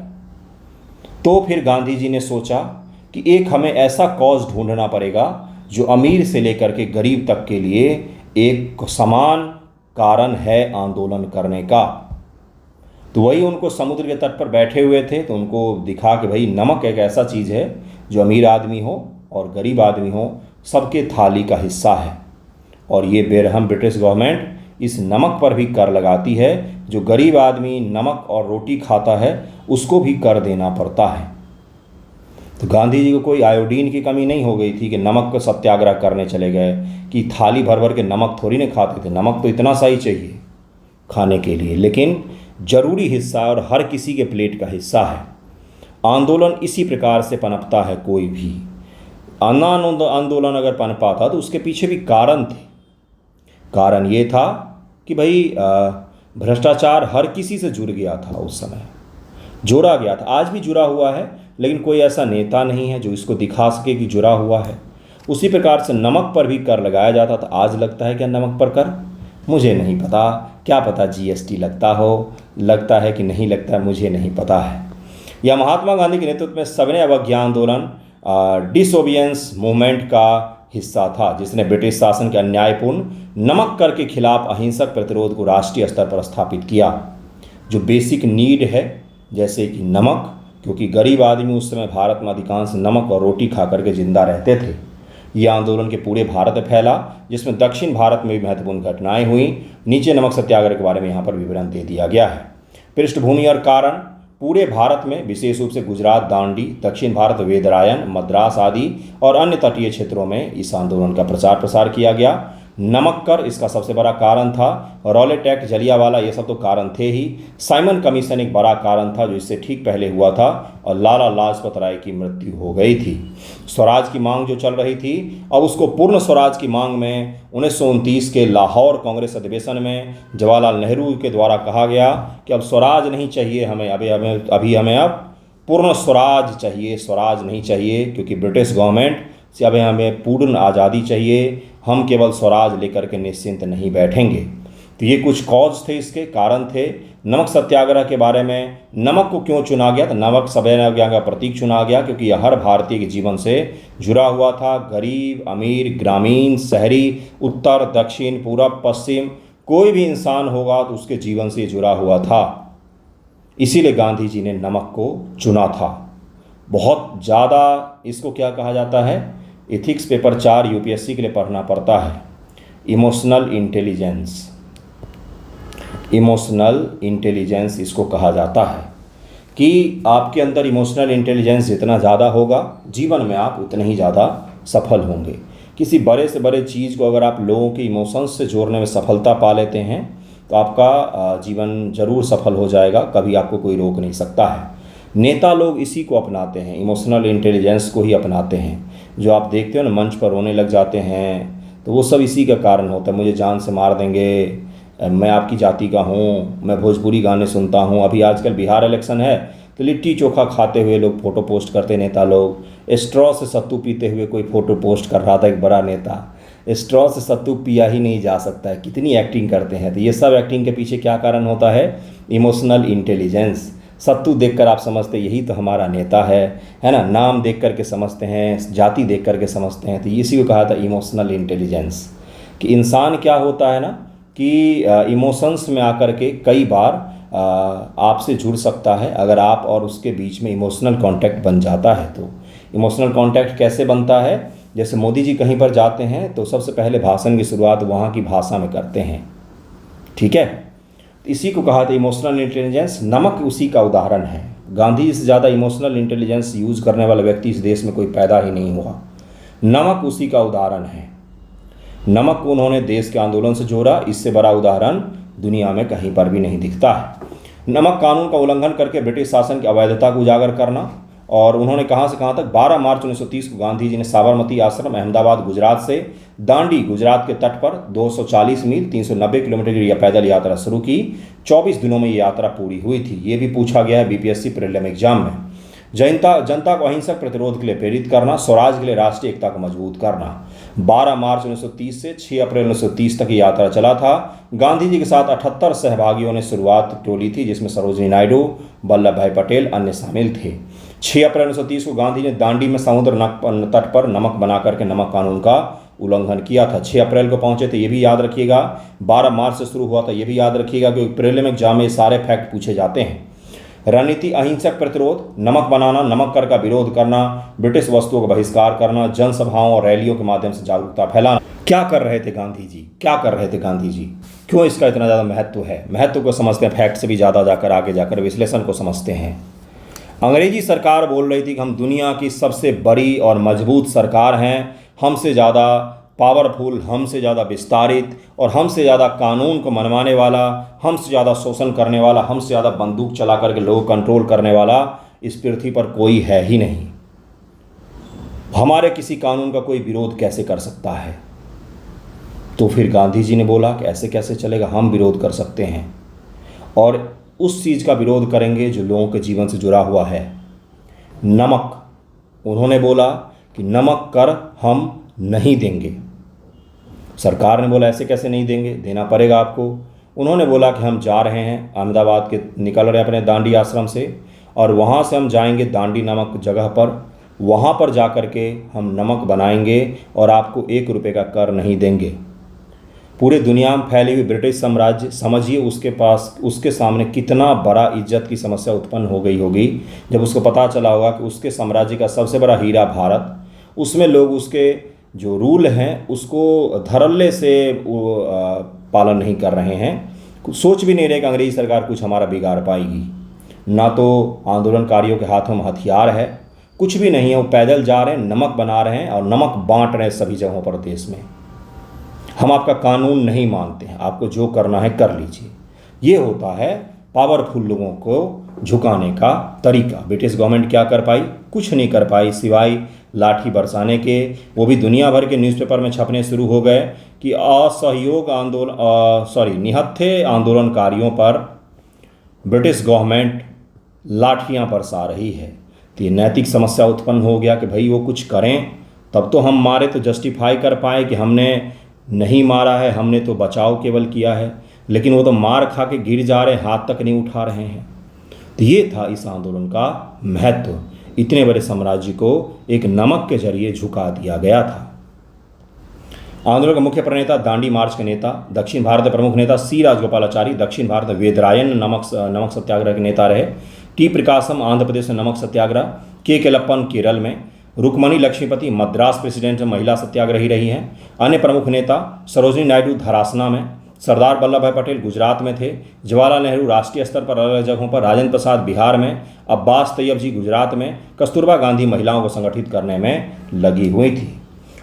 तो फिर गांधी जी ने सोचा कि एक हमें ऐसा कॉज ढूंढना पड़ेगा जो अमीर से लेकर के गरीब तक के लिए एक समान कारण है आंदोलन करने का। तो वही उनको समुद्र के तट पर बैठे हुए थे तो उनको दिखा कि भाई नमक एक ऐसा चीज़ है जो अमीर आदमी हो और गरीब आदमी हो सबके थाली का हिस्सा है। और ये बेरहम ब्रिटिश गवर्नमेंट इस नमक पर भी कर लगाती है। जो गरीब आदमी नमक और रोटी खाता है उसको भी कर देना पड़ता है। तो गांधी जी को कोई आयोडीन की कमी नहीं हो गई थी कि नमक का सत्याग्रह करने चले गए कि थाली भर भर के नमक थोड़ी नहीं खाते थे। नमक तो इतना सा ही चाहिए खाने के लिए, लेकिन जरूरी हिस्सा और हर किसी के प्लेट का हिस्सा है। आंदोलन इसी प्रकार से पनपता है। कोई भी आंदोलन अगर पनपा था तो उसके पीछे भी कारण थे। कारण ये था कि भाई भ्रष्टाचार हर किसी से जुड़ गया था, उस समय जोड़ा गया था, आज भी जुड़ा हुआ है, लेकिन कोई ऐसा नेता नहीं है जो इसको दिखा सके कि जुड़ा हुआ है। उसी प्रकार से नमक पर भी कर लगाया जाता था। आज लगता है क्या नमक पर कर, मुझे नहीं पता, क्या पता जीएसटी लगता हो, लगता है कि नहीं लगता है, मुझे नहीं पता है। यह महात्मा गांधी के नेतृत्व में सविनय अवज्ञा आंदोलन डिसोबियंस मूवमेंट का हिस्सा था, जिसने ब्रिटिश शासन के अन्यायपूर्ण नमक कर के खिलाफ अहिंसक प्रतिरोध को राष्ट्रीय स्तर पर स्थापित किया। जो बेसिक नीड है जैसे कि नमक, क्योंकि गरीब आदमी उस समय भारत में अधिकांश नमक और रोटी खा करके जिंदा रहते थे। यह आंदोलन के पूरे भारत में फैला, जिसमें दक्षिण भारत में भी महत्वपूर्ण घटनाएं हुई। नीचे नमक सत्याग्रह के बारे में यहाँ पर विवरण दे दिया गया है। पृष्ठभूमि और कारण, पूरे भारत में विशेष रूप से गुजरात, दांडी, दक्षिण भारत, वेदरायन, मद्रास आदि और अन्य तटीय क्षेत्रों में इस आंदोलन का प्रचार प्रसार किया गया। नमक कर इसका सबसे बड़ा कारण था। रॉलेट एक्ट, जलियांवाला, ये सब तो कारण थे ही। साइमन कमीशन एक बड़ा कारण था जो इससे ठीक पहले हुआ था, और लाला लाजपत राय की मृत्यु हो गई थी। स्वराज की मांग जो चल रही थी, अब उसको पूर्ण स्वराज की मांग में 1929 के लाहौर कांग्रेस अधिवेशन में जवाहरलाल नेहरू के द्वारा कहा गया कि अब स्वराज नहीं चाहिए हमें, अभी हमें अब पूर्ण स्वराज चाहिए, स्वराज नहीं चाहिए, क्योंकि ब्रिटिश गवर्नमेंट से अब हमें पूर्ण आज़ादी चाहिए, हम केवल स्वराज लेकर के निश्चिंत नहीं बैठेंगे। तो ये कुछ कॉज थे, इसके कारण थे। नमक सत्याग्रह के बारे में, नमक को क्यों चुना गया? तो नमक सभ्य ज्ञान का प्रतीक चुना गया क्योंकि यह हर भारतीय के जीवन से जुड़ा हुआ था। गरीब, अमीर, ग्रामीण, शहरी, उत्तर, दक्षिण, पूरब, पश्चिम, कोई भी इंसान होगा तो उसके जीवन से जुड़ा हुआ था। इसीलिए गांधी जी ने नमक को चुना था। बहुत ज़्यादा इसको क्या कहा जाता है, एथिक्स पेपर 4 यूपीएससी के लिए पढ़ना पड़ता है। इमोशनल इंटेलिजेंस, इमोशनल इंटेलिजेंस इसको कहा जाता है कि आपके अंदर इमोशनल इंटेलिजेंस जितना ज़्यादा होगा, जीवन में आप उतने ही ज़्यादा सफल होंगे। किसी बड़े से बड़े चीज़ को अगर आप लोगों के इमोशंस से जोड़ने में सफलता पा लेते हैं तो आपका जीवन जरूर सफल हो जाएगा, कभी आपको कोई रोक नहीं सकता है। नेता लोग इसी को अपनाते हैं, इमोशनल इंटेलिजेंस को ही अपनाते हैं। जो आप देखते हो ना, मंच पर रोने लग जाते हैं, तो वो सब इसी का कारण होता है। मुझे जान से मार देंगे, मैं आपकी जाति का हूँ, मैं भोजपुरी गाने सुनता हूँ। अभी आजकल बिहार इलेक्शन है तो लिट्टी चोखा खाते हुए लोग फ़ोटो पोस्ट करते, नेता लोग। स्ट्रॉ से सत्तू पीते हुए कोई फ़ोटो पोस्ट कर रहा था, एक बड़ा नेता। स्ट्रॉ से सत्तू पिया ही नहीं जा सकता है, कितनी एक्टिंग करते हैं। तो ये सब एक्टिंग के पीछे क्या कारण होता है? Emotional intelligence. सत्तू देखकर आप समझते यही तो हमारा नेता है ना। नाम देख करके समझते हैं, जाति देख करके समझते हैं। तो इसी को कहा था इमोशनल इंटेलिजेंस, कि इंसान क्या होता है ना कि इमोशंस में आकर के कई बार आपसे जुड़ सकता है अगर आप और उसके बीच में इमोशनल कांटेक्ट बन जाता है। तो इमोशनल कांटेक्ट कैसे बनता है? जैसे मोदी जी कहीं पर जाते हैं तो सबसे पहले भाषण की शुरुआत वहाँ की भाषा में करते हैं, ठीक है। इसी को कहा था इमोशनल इंटेलिजेंस। नमक उसी का उदाहरण है। गांधी जी से ज़्यादा इमोशनल इंटेलिजेंस यूज़ करने वाला व्यक्ति इस देश में कोई पैदा ही नहीं हुआ। नमक उसी का उदाहरण है। नमक को उन्होंने देश के आंदोलन से जोड़ा, इससे बड़ा उदाहरण दुनिया में कहीं पर भी नहीं दिखता है। नमक कानून का उल्लंघन करके ब्रिटिश शासन की अवैधता को उजागर करना। और उन्होंने कहाँ से कहाँ तक? 12 मार्च 1930 को गांधी जी ने साबरमती आश्रम, अहमदाबाद, गुजरात से दांडी, गुजरात के तट पर 240 मील 390 किलोमीटर की पैदल यात्रा शुरू की। 24 दिनों में ये यात्रा पूरी हुई थी। ये भी पूछा गया है बीपीएससी प्रीलिम एग्जाम में। जनता को अहिंसक प्रतिरोध के लिए प्रेरित करना, स्वराज के लिए राष्ट्रीय एकता को मजबूत करना। 12 मार्च 1930 से 6 अप्रैल 1930 तक यात्रा चला था। गांधी जी के साथ 78 सहभागियों ने शुरुआत टोली थी, जिसमें सरोजिनी नायडू, वल्लभ भाई पटेल अन्य शामिल थे। 6 अप्रैल 1930 को गांधी ने दांडी में समुद्र तट पर नमक बना करके नमक कानून का उल्लंघन किया था। 6 अप्रैल को पहुंचे थे, ये भी याद रखिएगा। 12 मार्च से शुरू हुआ था, ये भी याद रखिएगा, क्योंकि प्रीलिम एग्जाम में सारे फैक्ट पूछे जाते हैं। रणनीति अहिंसक प्रतिरोध, नमक बनाना, नमक कर का विरोध करना, ब्रिटिश वस्तुओं का बहिष्कार करना, जनसभाओं और रैलियों के माध्यम से जागरूकता फैलाना। क्या कर रहे थे गांधी जी? क्या कर रहे थे गांधी जी? क्यों इसका इतना ज़्यादा महत्व है? महत्व को समझते हैं, फैक्ट से भी ज़्यादा जाकर आगे जाकर विश्लेषण को समझते हैं। अंग्रेजी सरकार बोल रही थी कि हम दुनिया की सबसे बड़ी और मजबूत सरकार हैं, हमसे ज़्यादा पावरफुल, हमसे ज़्यादा विस्तारित और हमसे ज़्यादा कानून को मनवाने वाला, हमसे ज़्यादा शोषण करने वाला, हमसे ज़्यादा बंदूक चला करके लोग कंट्रोल करने वाला इस पृथ्वी पर कोई है ही नहीं। हमारे किसी कानून का कोई विरोध कैसे कर सकता है? तो फिर गांधी जी ने बोला कि ऐसे कैसे चलेगा, हम विरोध कर सकते हैं और उस चीज़ का विरोध करेंगे जो लोगों के जीवन से जुड़ा हुआ है। नमक, उन्होंने बोला कि नमक कर हम नहीं देंगे। सरकार ने बोला ऐसे कैसे नहीं देंगे, देना पड़ेगा आपको। उन्होंने बोला कि हम जा रहे हैं अहमदाबाद के, निकल रहे हैं अपने दांडी आश्रम से और वहाँ से हम जाएंगे दांडी नामक जगह पर, वहाँ पर जा कर के हम नमक बनाएंगे और आपको 1 रुपये का कर नहीं देंगे। पूरे दुनिया में फैली हुई ब्रिटिश साम्राज्य, समझिए उसके सामने कितना बड़ा इज्जत की समस्या उत्पन्न हो गई होगी जब उसको पता चला होगा कि उसके साम्राज्य का सबसे बड़ा हीरा भारत, उसमें लोग उसके जो रूल हैं उसको धड़ल्ले से पालन नहीं कर रहे हैं। सोच भी नहीं रहे कि अंग्रेजी सरकार कुछ हमारा बिगाड़ पाएगी। ना तो आंदोलनकारियों के हाथों में हथियार है, कुछ भी नहीं है। वो पैदल जा रहे हैं, नमक बना रहे हैं और नमक बांट रहे हैं सभी जगहों पर देश में। हम आपका कानून नहीं मानते हैं, आपको जो करना है कर लीजिए। ये होता है पावरफुल लोगों को झुकाने का तरीका। ब्रिटिश गवर्नमेंट क्या कर पाई? कुछ नहीं कर पाई सिवाय लाठी बरसाने के। वो भी दुनिया भर के न्यूज़पेपर में छपने शुरू हो गए कि असहयोग निहत्थे आंदोलनकारियों पर ब्रिटिश गवर्नमेंट लाठियां बरसा रही है। तो ये नैतिक समस्या उत्पन्न हो गया कि भाई वो कुछ करें तब तो हम मारे तो जस्टिफाई कर पाए कि हमने नहीं मारा है, हमने तो बचाव केवल किया है। लेकिन वो तो मार खा के गिर जा रहे हैं, हाथ तक नहीं उठा रहे हैं। तो ये था इस आंदोलन का महत्व। इतने बड़े साम्राज्य को एक नमक के जरिए झुका दिया गया था। आंदोलन का मुख्य प्रणेता, दांडी मार्च के नेता, दक्षिण भारत के प्रमुख नेता सी राजगोपालाचारी दक्षिण भारत में वेदरायन नमक सत्याग्रह के नेता रहे। टी प्रकाशम आंध्र प्रदेश में नमक सत्याग्रह, के केलप्पन केरल में, रुक्मणी लक्ष्मीपति मद्रास प्रेसिडेंट में महिला सत्याग्रही रही हैं। अन्य प्रमुख नेता सरोजिनी नायडू धरासना में, सरदार वल्लभ भाई पटेल गुजरात में थे, जवाहरलाल नेहरू राष्ट्रीय स्तर पर अलग अलग जगहों पर, राजेंद्र प्रसाद बिहार में, अब्बास तैयब जी गुजरात में, कस्तूरबा गांधी महिलाओं को संगठित करने में लगी हुई थी।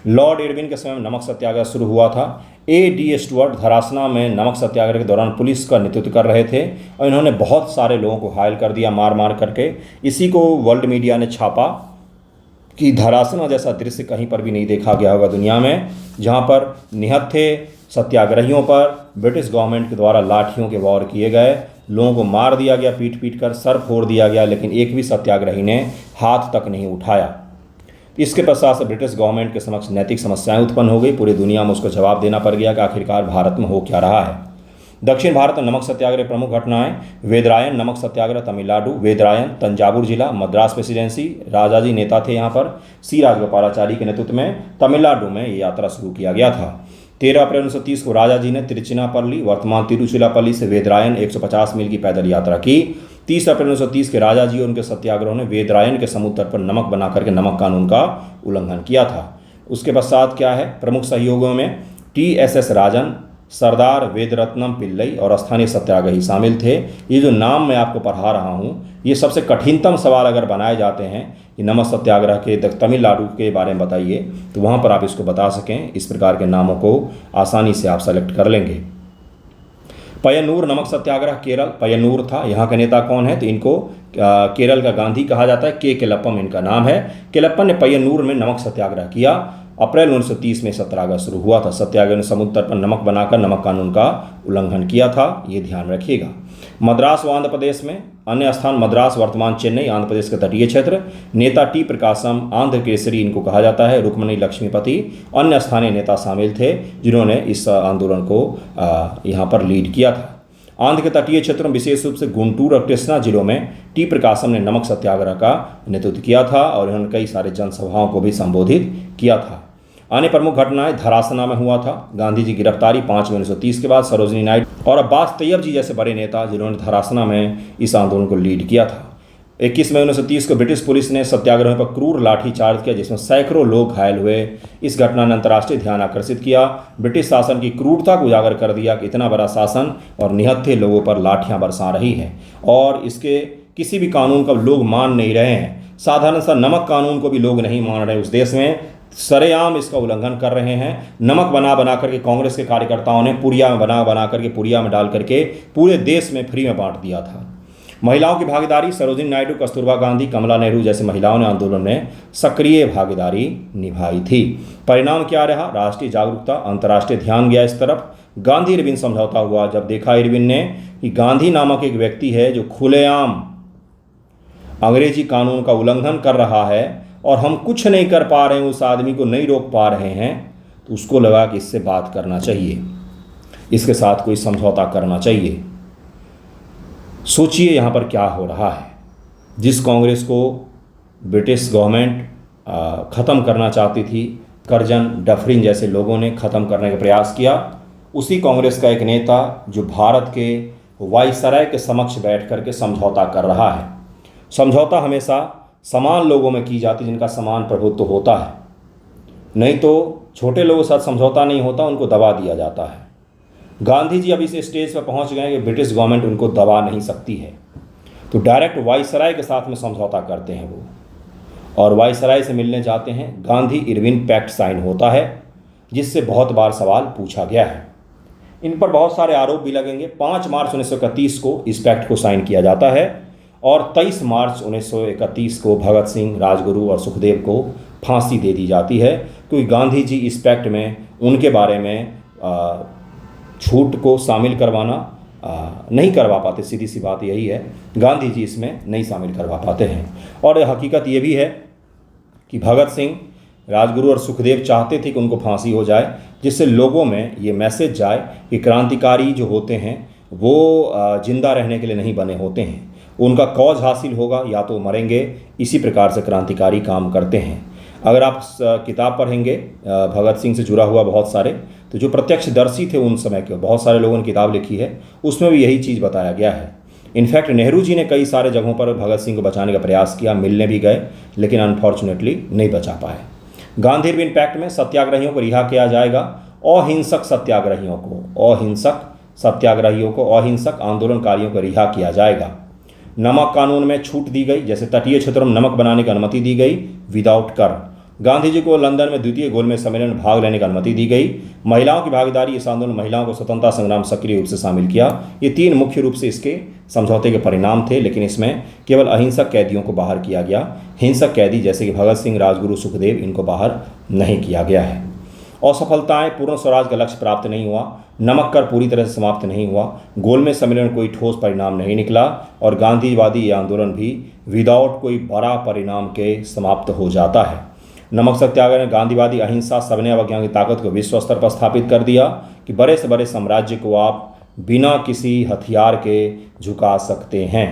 लॉर्ड इरविन के समय में नमक सत्याग्रह शुरू हुआ था। A.D. स्टुअर्ट धरासना में नमक सत्याग्रह के दौरान पुलिस का नेतृत्व कर रहे थे और इन्होंने बहुत सारे लोगों को घायल कर दिया मार मार करके। इसी को वर्ल्ड मीडिया ने छापा कि धरासना जैसा दृश्य कहीं पर भी नहीं देखा गया होगा दुनिया में, जहां पर निहत्थे सत्याग्रहियों पर ब्रिटिश गवर्नमेंट के द्वारा लाठियों के वार किए गए, लोगों को मार दिया गया, पीट पीट कर सर फोड़ दिया गया, लेकिन एक भी सत्याग्रही ने हाथ तक नहीं उठाया। इसके पश्चात से ब्रिटिश गवर्नमेंट के समक्ष नैतिक समस्याएं उत्पन्न हो गई। पूरी दुनिया में उसको जवाब देना पड़ गया कि आखिरकार भारत में हो क्या रहा है। दक्षिण भारत में नमक सत्याग्रह प्रमुख घटनाएं, वेदरायन नमक सत्याग्रह तमिलनाडु, वेदरायन तंजावुर जिला, मद्रास प्रेसिडेंसी, राजाजी नेता थे यहाँ पर, सी राजगोपालाचारी के नेतृत्व में तमिलनाडु में ये यात्रा शुरू किया गया था। 13 अप्रैल 1930 को राजाजी ने तिरुचिनापल्ली वर्तमान तिरुचिरापल्ली से वेदरायन 150 मील की पैदल यात्रा की। 30 अप्रैल 1930 के राजाजी और उनके सत्याग्रहों ने वेदरायन के समुद्र तट पर नमक बना करके नमक कानून का उल्लंघन किया था। उसके पश्चात क्या है, प्रमुख सहयोगियों में TSS राजन, सरदार वेदरत्नम पिल्लई और स्थानीय सत्याग्रही शामिल थे। ये जो नाम मैं आपको पढ़ा रहा हूँ, ये सबसे कठिनतम सवाल अगर बनाए जाते हैं कि नमक सत्याग्रह के तमिलनाडु के बारे में बताइए, तो वहाँ पर आप इसको बता सकें। इस प्रकार के नामों को आसानी से आप सेलेक्ट कर लेंगे। पय्यनूर नमक सत्याग्रह केरल, पय्यनूर था, यहाँ का नेता कौन है? तो इनको केरल का गांधी कहा जाता है। के केलप्पम इनका नाम है। केलप्पम ने पय्यनूर में नमक सत्याग्रह किया। अप्रैल 1930 में सत्याग्रह शुरू हुआ था। सत्याग्रह ने समुद्र तट पर नमक बनाकर नमक कानून का उल्लंघन किया था, ये ध्यान रखिएगा। मद्रास व आंध्र प्रदेश में, अन्य स्थान मद्रास वर्तमान चेन्नई आंध्र प्रदेश के तटीय क्षेत्र। नेता टी प्रकाशम आंध्र केसरी इनको कहा जाता है। रुक्मणी लक्ष्मीपति अन्य स्थानीय नेता शामिल थे जिन्होंने इस आंदोलन को यहाँ पर लीड किया था। आंध्र के तटीय क्षेत्रों में विशेष रूप से गुंटूर और कृष्णा जिलों में टी प्रकाशम ने नमक सत्याग्रह का नेतृत्व किया था और इन्होंने कई सारे जनसभाओं को भी संबोधित किया था। अन्य प्रमुख घटनाएं धरासना में हुआ था। गांधी जी की गिरफ्तारी 5 मई 1930 के बाद, सरोजिनी नायडू और अब्बास तैयब जी जैसे बड़े नेता जिन्होंने धरासना में इस आंदोलन को लीड किया था। 21 मई 1930 को ब्रिटिश पुलिस ने सत्याग्रह पर क्रूर लाठीचार्ज किया जिसमें सैकड़ों लोग घायल हुए। इस घटना ने अंतर्राष्ट्रीय ध्यान आकर्षित किया, ब्रिटिश शासन की क्रूरता को उजागर कर दिया कि इतना बड़ा शासन और निहत्थे लोगों पर लाठियां बरसा रही है और इसके किसी भी कानून का लोग मान नहीं रहे हैं। साधारण सा नमक कानून को भी लोग नहीं मान रहे। उस देश में सरेआम इसका उल्लंघन कर रहे हैं। नमक बना बना करके कांग्रेस के कार्यकर्ताओं ने पुड़िया में बना करके पुड़िया में डाल करके पूरे देश में फ्री में बांट दिया था। महिलाओं की भागीदारी, सरोजिनी नायडू, कस्तूरबा गांधी, कमला नेहरू जैसे महिलाओं ने आंदोलन में सक्रिय भागीदारी निभाई थी। परिणाम क्या रहा? राष्ट्रीय जागरूकता, अंतर्राष्ट्रीय ध्यान गया इस तरफ। गांधी इरविन समझौता हुआ। जब देखा इरविन ने कि गांधी नामक एक व्यक्ति है जो खुलेआम अंग्रेजी कानून का उल्लंघन कर रहा है और हम कुछ नहीं कर पा रहे हैं, उस आदमी को नहीं रोक पा रहे हैं, तो उसको लगा कि इससे बात करना चाहिए, इसके साथ कोई समझौता करना चाहिए। सोचिए यहाँ पर क्या हो रहा है। जिस कांग्रेस को ब्रिटिश गवर्नमेंट ख़त्म करना चाहती थी, कर्जन डफरिन जैसे लोगों ने ख़त्म करने का प्रयास किया, उसी कांग्रेस का एक नेता जो भारत के वायसराय के समक्ष बैठ कर के समझौता कर रहा है। समझौता हमेशा समान लोगों में की जाती जिनका समान प्रभुत्व होता है, नहीं तो छोटे लोगों के साथ समझौता नहीं होता, उनको दबा दिया जाता है। गांधी जी अब इस स्टेज पर पहुंच गए कि ब्रिटिश गवर्नमेंट उनको दबा नहीं सकती है, तो डायरेक्ट वायसराय के साथ में समझौता करते हैं वो, और वायसराय से मिलने जाते हैं। गांधी इरविन पैक्ट साइन होता है। जिससे बहुत बार सवाल पूछा गया है। इन पर बहुत सारे आरोप भी लगेंगे। 5 मार्च 1931 को इस पैक्ट को साइन किया जाता है और 23 मार्च 1931 को भगत सिंह, राजगुरु और सुखदेव को फांसी दे दी जाती है, क्योंकि गांधी जी इस पैक्ट में उनके बारे में झूठ को शामिल करवाना नहीं करवा पाते। सीधी सी बात यही है, गांधी जी इसमें नहीं शामिल करवा पाते हैं। और हकीकत ये भी है कि भगत सिंह, राजगुरु और सुखदेव चाहते थे कि उनको फांसी हो जाए, जिससे लोगों में ये मैसेज जाए कि क्रांतिकारी जो होते हैं वो जिंदा रहने के लिए नहीं बने होते हैं, उनका कॉज हासिल होगा या तो मरेंगे। इसी प्रकार से क्रांतिकारी काम करते हैं। अगर आप किताब पढ़ेंगे भगत सिंह से जुड़ा हुआ बहुत सारे, तो जो प्रत्यक्षदर्शी थे उन समय के, बहुत सारे लोगों ने किताब लिखी है, उसमें भी यही चीज़ बताया गया है। इनफैक्ट नेहरू जी ने कई सारे जगहों पर भगत सिंह को बचाने का प्रयास किया, मिलने भी गए, लेकिन अनफॉर्चुनेटली नहीं बचा पाए। गांधी इरविन पैक्ट में सत्याग्रहियों को रिहा किया जाएगा, अहिंसक सत्याग्रहियों को, अहिंसक आंदोलनकारियों को रिहा किया जाएगा। नमक कानून में छूट दी गई, जैसे तटीय क्षेत्रों में नमक बनाने की अनुमति दी गई विदाउट कर। गांधी जी को लंदन में द्वितीय गोलमेज सम्मेलन में भाग लेने की अनुमति दी गई। महिलाओं की भागीदारी, इस आंदोलन महिलाओं को स्वतंत्रता संग्राम सक्रिय रूप से शामिल किया। ये 3 मुख्य रूप से इसके समझौते के परिणाम थे, लेकिन इसमें केवल अहिंसक कैदियों को बाहर किया गया। हिंसक कैदी जैसे कि भगत सिंह, राजगुरु, सुखदेव, इनको बाहर नहीं किया गया है। असफलताएं, पूर्ण स्वराज का लक्ष्य प्राप्त नहीं हुआ, नमक कर पूरी तरह से समाप्त नहीं हुआ, गोलमेज सम्मेलन में कोई ठोस परिणाम नहीं निकला और गांधीवादी ये आंदोलन भी विदाउट कोई बड़ा परिणाम के समाप्त हो जाता है। नमक सत्याग्रह ने गांधीवादी अहिंसा, सविनय अवज्ञा की ताकत को विश्व स्तर पर स्थापित कर दिया कि बड़े से बड़े साम्राज्य को आप बिना किसी हथियार के झुका सकते हैं।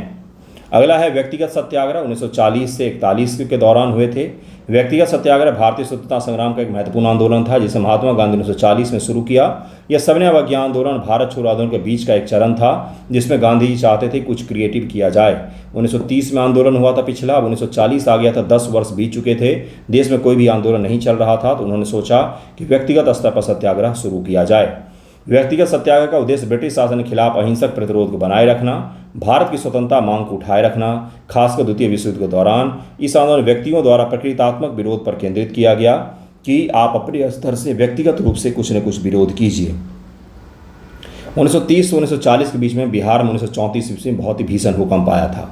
अगला है व्यक्तिगत सत्याग्रह। 1940 से 41 के दौरान हुए थे। व्यक्तिगत सत्याग्रह भारतीय स्वतंत्रता संग्राम का एक महत्वपूर्ण आंदोलन था, जिसे महात्मा गांधी ने 1940 में शुरू किया। यह सविनय अवज्ञा आंदोलन, भारत छोड़ो आंदोलन के बीच का एक चरण था, जिसमें गांधी जी चाहते थे कुछ क्रिएटिव किया जाए। 1930 में आंदोलन हुआ था पिछला, अब 1940 आ गया था, 10 वर्ष बीत चुके थे, देश में कोई भी आंदोलन नहीं चल रहा था, तो उन्होंने सोचा कि व्यक्तिगत स्तर पर सत्याग्रह शुरू किया जाए। व्यक्तिगत सत्याग्रह का उद्देश्य ब्रिटिश शासन के खिलाफ अहिंसक प्रतिरोध को बनाए रखना, भारत की स्वतंत्रता मांग को उठाए रखना। खासकर द्वितीय विश्व युद्ध के दौरान इस आंदोलन व्यक्तियों द्वारा प्रकृतात्मक विरोध पर केंद्रित किया गया कि आप अपने स्तर से व्यक्तिगत रूप से कुछ न कुछ विरोध कीजिए। 1930 से 1940 के बीच में बिहार में 1934 ईस्वी में बहुत ही भीषण भूकंप आया था।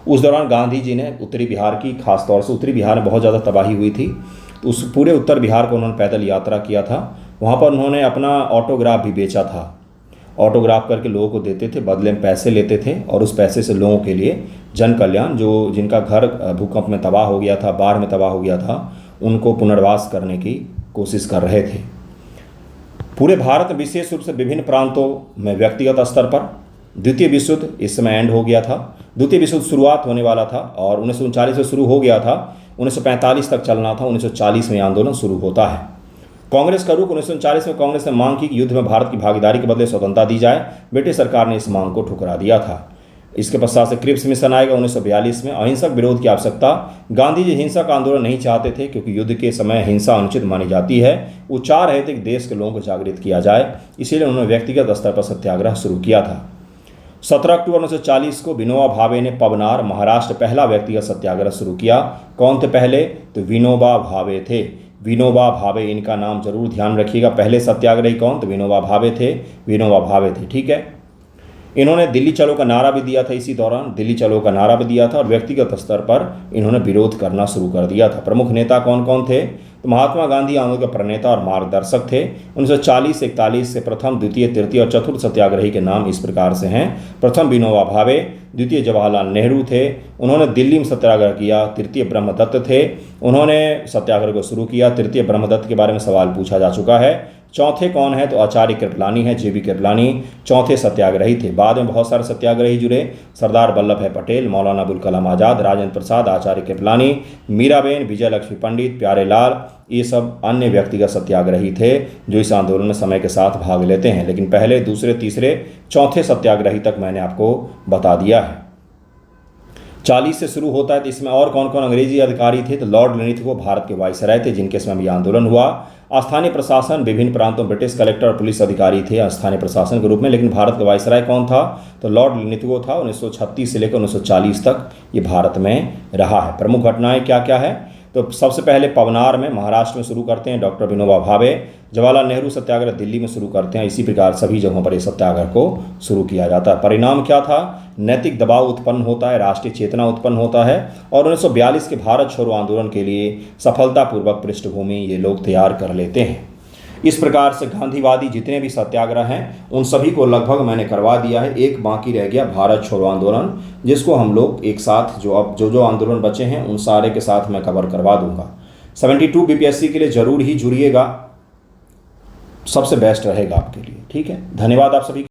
उस दौरान गांधी जी ने उत्तरी बिहार की, खासतौर से उत्तरी बिहार में बहुत ज़्यादा तबाही हुई थी, तो उस पूरे उत्तर बिहार को उन्होंने पैदल यात्रा किया था। वहाँ पर उन्होंने अपना ऑटोग्राफ भी बेचा था। ऑटोग्राफ करके लोगों को देते थे, बदले में पैसे लेते थे और उस पैसे से लोगों के लिए जन कल्याण, जो जिनका घर भूकंप में तबाह हो गया था, बाढ़ में तबाह हो गया था, उनको पुनर्वास करने की कोशिश कर रहे थे। पूरे भारत में विशेष रूप से विभिन्न प्रांतों में व्यक्तिगत स्तर पर द्वितीय विश्व युद्ध इस समय एंड हो गया था। द्वितीय विश्व युद्ध शुरुआत होने वाला था और 1939 में शुरू हो गया था, 1945 तक चलना था। 1940 में आंदोलन शुरू होता है। कांग्रेस का रुख 1939 में कांग्रेस ने मांग की कि युद्ध में भारत की भागीदारी के बदले स्वतंत्रता दी जाए। ब्रिटिश सरकार ने इस मांग को ठुकरा दिया था। इसके पश्चात से क्रिप्स मिशन आएगा 1942 में। अहिंसक विरोध की आवश्यकता। गांधी जी हिंसक आंदोलन नहीं चाहते थे, क्योंकि युद्ध के समय हिंसा अनुचित मानी जाती है। वो चाह रहे थे कि देश के लोगों को जागृत किया जाए, इसीलिए उन्होंने व्यक्तिगत स्तर पर सत्याग्रह शुरू किया था। 17 अक्टूबर 1940 को विनोबा भावे ने पवनार, महाराष्ट्र, पहला व्यक्तिगत सत्याग्रह शुरू किया। कौन थे पहले? तो विनोबा भावे थे। विनोबा भावे, इनका नाम जरूर ध्यान रखिएगा। पहले सत्याग्रही कौन? तो विनोबा भावे थे। विनोबा भावे थे, ठीक है। इन्होंने दिल्ली चलो का नारा भी दिया था। इसी दौरान दिल्ली चलो का नारा भी दिया था और व्यक्तिगत स्तर पर इन्होंने विरोध करना शुरू कर दिया था। प्रमुख नेता कौन कौन थे? तो महात्मा गांधी आंदोलन के प्रणेता और मार्गदर्शक थे। 1940 से 41 से प्रथम, द्वितीय, तृतीय और चतुर्थ सत्याग्रही के नाम इस प्रकार से हैं। प्रथम विनोबा भावे, द्वितीय जवाहरलाल नेहरू थे, उन्होंने दिल्ली में सत्याग्रह किया। तृतीय ब्रह्मदत्त थे, उन्होंने सत्याग्रह को शुरू किया। तृतीय ब्रह्मदत्त के बारे में सवाल पूछा जा चुका है। चौथे कौन है? तो आचार्य कृपलानी है, जेबी कृपलानी चौथे सत्याग्रही थे। बाद में बहुत सारे सत्याग्रही जुड़े। सरदार वल्लभ भाई पटेल, मौलाना अबुल कलाम आज़ाद, राजेंद्र प्रसाद, आचार्य कृपलानी, मीराबेन, विजय लक्ष्मी पंडित, प्यारे लाल, ये सब अन्य व्यक्तिगत सत्याग्रही थे जो इस आंदोलन में समय के साथ भाग लेते हैं। लेकिन पहले, दूसरे, तीसरे, चौथे सत्याग्रही तक मैंने आपको बता दिया है। 40 से शुरू होता है, तो इसमें और कौन कौन अंग्रेजी अधिकारी थे? तो लॉर्ड लिनिथगो भारत के वाइसराय थे, जिनके समय भी आंदोलन हुआ। स्थानीय प्रशासन, विभिन्न प्रांतों ब्रिटिश कलेक्टर और पुलिस अधिकारी थे स्थानीय प्रशासन के रूप में। लेकिन भारत का वाइसराय कौन था? तो लॉर्ड लिनिथगो था। 1936 से लेकर 1940 तक ये भारत में रहा है। प्रमुख घटनाएं क्या क्या है? तो सबसे पहले पवनार में महाराष्ट्र में शुरू करते हैं डॉक्टर विनोबा भावे, जवाहरलाल नेहरू सत्याग्रह दिल्ली में शुरू करते हैं। इसी प्रकार सभी जगहों पर इस सत्याग्रह को शुरू किया जाता है। परिणाम क्या था? नैतिक दबाव उत्पन्न होता है, राष्ट्रीय चेतना उत्पन्न होता है और 1942 के भारत छोड़ो आंदोलन के लिए सफलतापूर्वक पृष्ठभूमि ये लोग तैयार कर लेते हैं। इस प्रकार से गांधीवादी जितने भी सत्याग्रह हैं उन सभी को लगभग मैंने करवा दिया है। एक बाकी रह गया भारत छोड़ो आंदोलन, जिसको हम लोग एक साथ जो आंदोलन बचे हैं उन सारे के साथ मैं कवर करवा दूंगा। 72 बीपीएससी के लिए ज़रूर ही जुड़िएगा, सबसे बेस्ट रहेगा आपके लिए। ठीक है, धन्यवाद आप सभी।